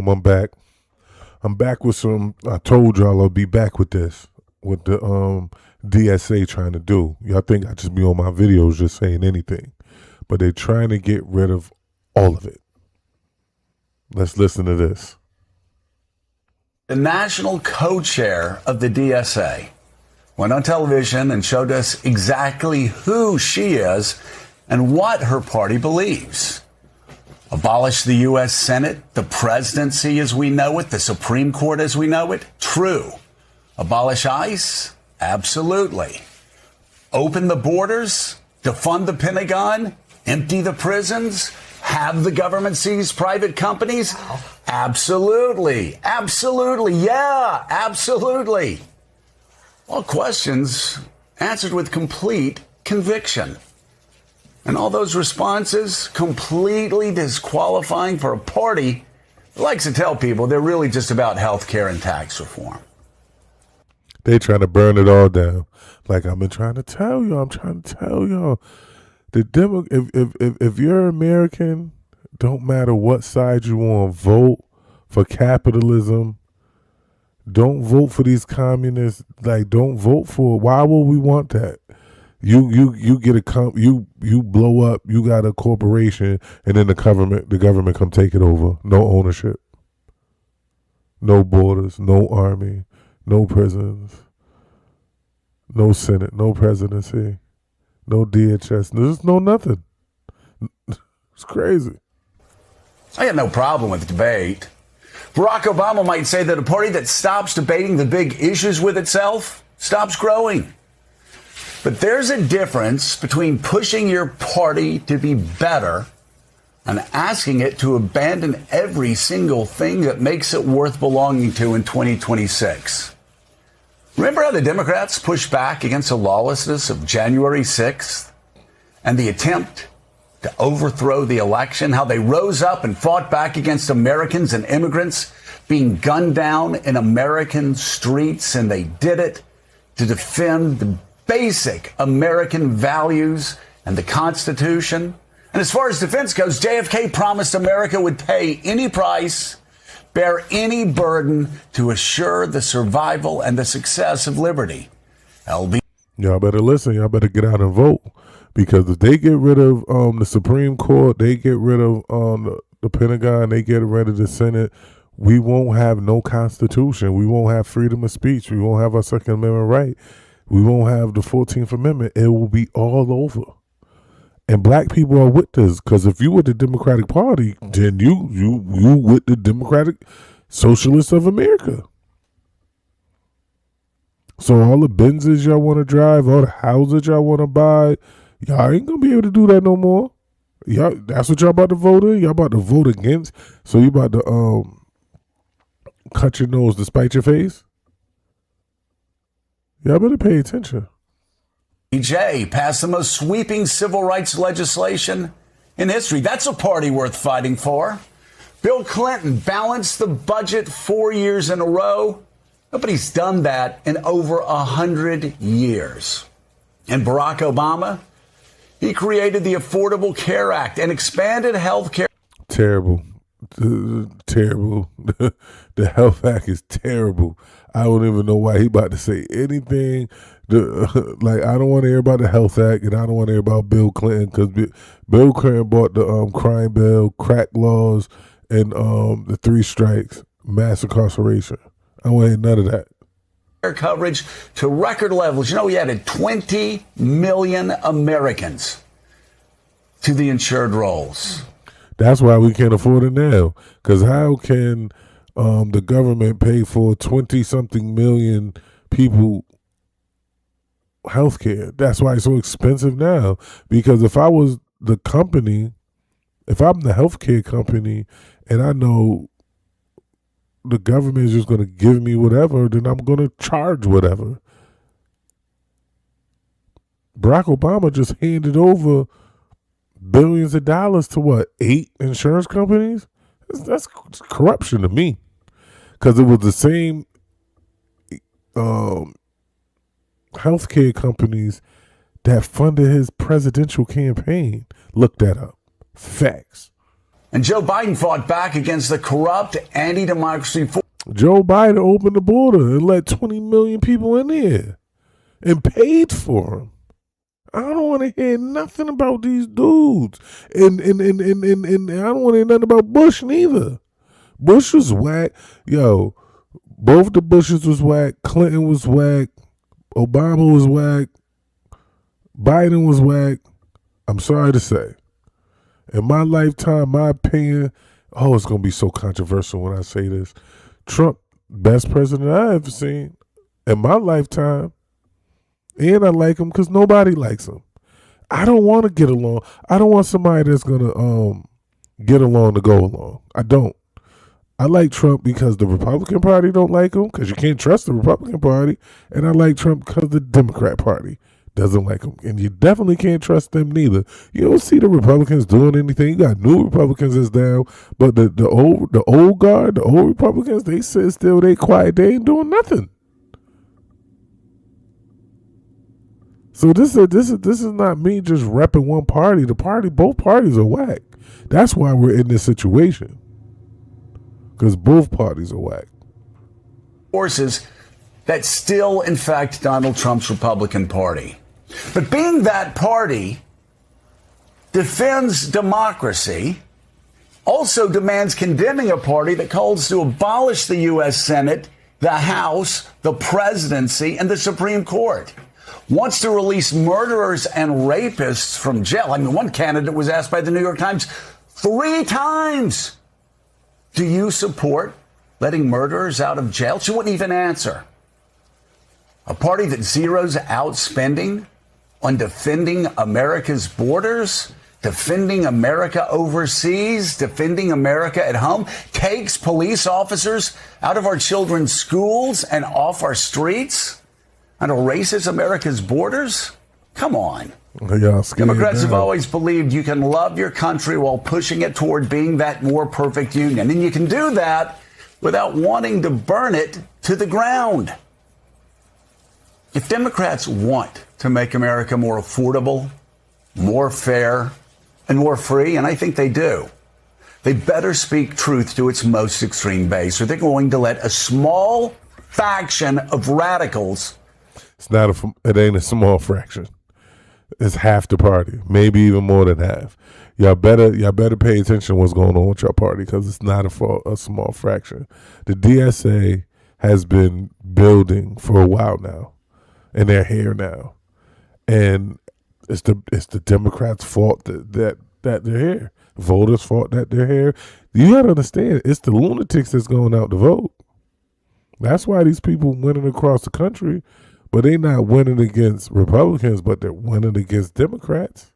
I'm back. I'm back with some. I told y'all I'll be back with this. What the DSA trying to do. Y'all think I just be on my videos just saying anything. But they're trying to get rid of all of it. Let's listen to this. The national co-chair of the DSA went on television and showed us exactly who she is and what her party believes. Abolish the U.S. Senate, the presidency as we know it, the Supreme Court as we know it? True. Abolish ICE? Absolutely. Open the borders? Defund the Pentagon? Empty the prisons? Have the government seize private companies? Absolutely. Absolutely. Yeah, absolutely. All questions answered with complete conviction. And all those responses completely disqualifying for a party that likes to tell people they're really just about health care and tax reform. They trying to burn it all down. Like I've been trying to tell y'all. I'm trying to tell y'all. If you're American, don't matter what side you want, vote for capitalism. Don't vote for these communists. Like, don't vote for. Why would we want that? You get you blow up. You got a corporation, and then the government come take it over. No ownership. No borders. No army. No prisons. No Senate. No presidency. No DHS. There's no nothing. It's crazy. I got no problem with debate. Barack Obama might say that a party that stops debating the big issues with itself stops growing. But there's a difference between pushing your party to be better and asking it to abandon every single thing that makes it worth belonging to in 2026. Remember how the Democrats pushed back against the lawlessness of January 6th and the attempt to overthrow the election, how they rose up and fought back against Americans and immigrants being gunned down in American streets, and they did it to defend the basic American values and the Constitution. And as far as defense goes, JFK promised America would pay any price, bear any burden to assure the survival and the success of liberty. Y'all better listen. Y'all better get out and vote. Because if they get rid of the Supreme Court, they get rid of the Pentagon, they get rid of the Senate, we won't have no Constitution. We won't have freedom of speech. We won't have our Second Amendment right. We won't have the 14th Amendment. It will be all over. And black people are with this. Because if you with the Democratic Party, then you with the Democratic Socialists of America. So all the Benzes y'all want to drive, all the houses y'all want to buy, y'all ain't gonna be able to do that no more. Y'all, that's what y'all about to vote in. Y'all about to vote against. So you about to cut your nose to spite your face. Y'all better pay attention. EJ passed the most sweeping civil rights legislation in history. That's a party worth fighting for. Bill Clinton balanced the budget 4 years in a row. Nobody's done that in over 100 years. And Barack Obama, he created the Affordable Care Act and expanded health care. Terrible. Terrible. The Health Act is terrible. I don't even know why he about to say anything. Like, I don't want to hear about the Health Act, and I don't want to hear about Bill Clinton, because Bill Clinton bought the crime bill, crack laws, and the 3 strikes, mass incarceration. I don't want to hear none of that. Coverage to record levels. You know, we added 20 million Americans to the insured rolls. That's why we can't afford it now. Because how can the government pay for 20-something million people health care? That's why it's so expensive now. Because if I was the company, if I'm the healthcare company, and I know the government is just going to give me whatever, then I'm going to charge whatever. Barack Obama just handed over billions of dollars to what, 8 insurance companies? That's corruption to me. Because it was the same healthcare companies that funded his presidential campaign. Look that up. Facts. And Joe Biden fought back against the corrupt anti-democracy force. Joe Biden opened the border and let 20 million people in there and paid for them. I don't want to hear nothing about these dudes. And I don't want to hear nothing about Bush neither. Bush was whack. Yo, both the Bushes was whack. Clinton was whack. Obama was whack. Biden was whack. I'm sorry to say. In my lifetime, my opinion, it's going to be so controversial when I say this. Trump, best president I ever seen in my lifetime. And I like him because nobody likes him. I don't want to get along. I don't want somebody that's going to get along to go along. I don't. I like Trump because the Republican Party don't like him because you can't trust the Republican Party. And I like Trump because the Democrat Party doesn't like him. And you definitely can't trust them neither. You don't see the Republicans doing anything. You got new Republicans that's down. But the old guard, the old Republicans, they sit still, they quiet, they ain't doing nothing. So this is not me just repping one party. Both parties are whack. That's why we're in this situation. Because both parties are whack. Forces that still infect Donald Trump's Republican Party. But being that party defends democracy, also demands condemning a party that calls to abolish the U.S. Senate, the House, the presidency, and the Supreme Court. Wants to release murderers and rapists from jail. I mean, one candidate was asked by the New York Times 3 times, do you support letting murderers out of jail? She wouldn't even answer. A party that zeroes out spending on defending America's borders, defending America overseas, defending America at home, takes police officers out of our children's schools and off our streets, and erases America's borders? Come on. Democrats have always believed you can love your country while pushing it toward being that more perfect union. And you can do that without wanting to burn it to the ground. If Democrats want to make America more affordable, more fair, and more free, and I think they do, they better speak truth to its most extreme base, or they're going to let a small faction of radicals. It ain't a small fraction. It's half the party, maybe even more than half. Y'all better pay attention to what's going on with your party because it's not a small fraction. The DSA has been building for a while now, and they're here now, and it's the Democrats' fault that they're here. Voters' fault that they're here. You got to understand, it's the lunatics that's going out to vote. That's why these people winning across the country. But they're not winning against Republicans, but they're winning against Democrats.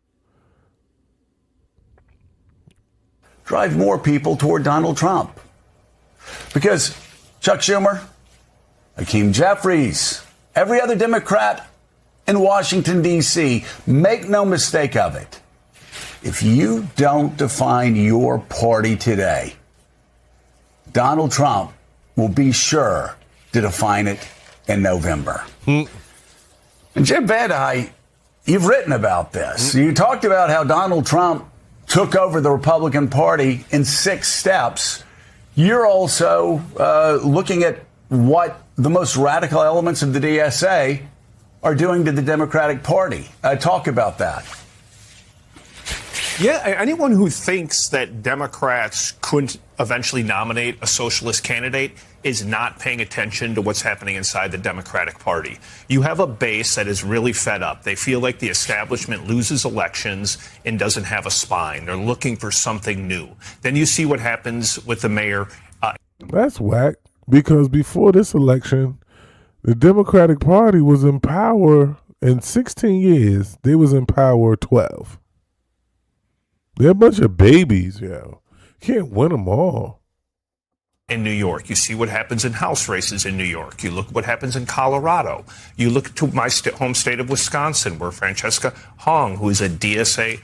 Drive more people toward Donald Trump. Because Chuck Schumer, Hakeem Jeffries, every other Democrat in Washington, D.C., make no mistake of it. If you don't define your party today, Donald Trump will be sure to define it in November. And Jim Van, you've written about this. You talked about how Donald Trump took over the Republican Party in 6 steps. You're also looking at what the most radical elements of the DSA are doing to the Democratic Party. Talk about that. Yeah, anyone who thinks that Democrats couldn't eventually nominate a socialist candidate is not paying attention to what's happening inside the Democratic Party. You have a base that is really fed up. They feel like the establishment loses elections and doesn't have a spine. They're looking for something new. Then you see what happens with the mayor. That's whack, because before this election, the Democratic Party was in power in 16 years. They was in power 12. They're a bunch of babies, yo. Can't win them all. In New York, you see what happens in House races in New York. You look what happens in Colorado. You look to my home state of Wisconsin, where Francesca Hong, who is a DSA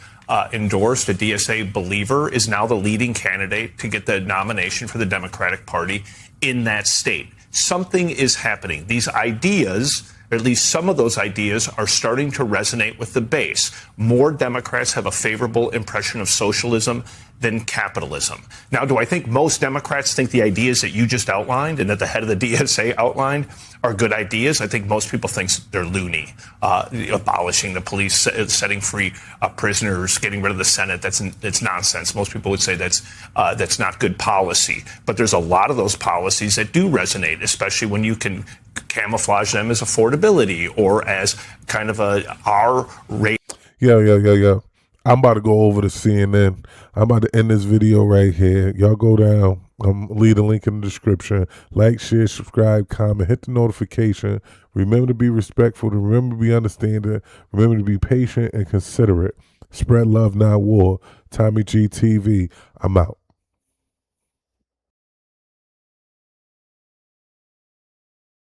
endorsed, a DSA believer, is now the leading candidate to get the nomination for the Democratic Party in that state. Something is happening. These ideas, or at least some of those ideas, are starting to resonate with the base. More Democrats have a favorable impression of socialism than capitalism. Now, do I think most Democrats think the ideas that you just outlined and that the head of the DSA outlined are good ideas? I think most people think they're loony. Abolishing the police, setting free prisoners, getting rid of the Senate, it's nonsense. Most people would say that's not good policy. But there's a lot of those policies that do resonate, especially when you can camouflage them as affordability or as kind of our rate. Yo. I'm about to go over to CNN. I'm about to end this video right here. Y'all go down. Leave the link in the description. Like, share, subscribe, comment, hit the notification. Remember to be respectful. Remember to be understanding. Remember to be patient and considerate. Spread love, not war. Tommy G TV. I'm out.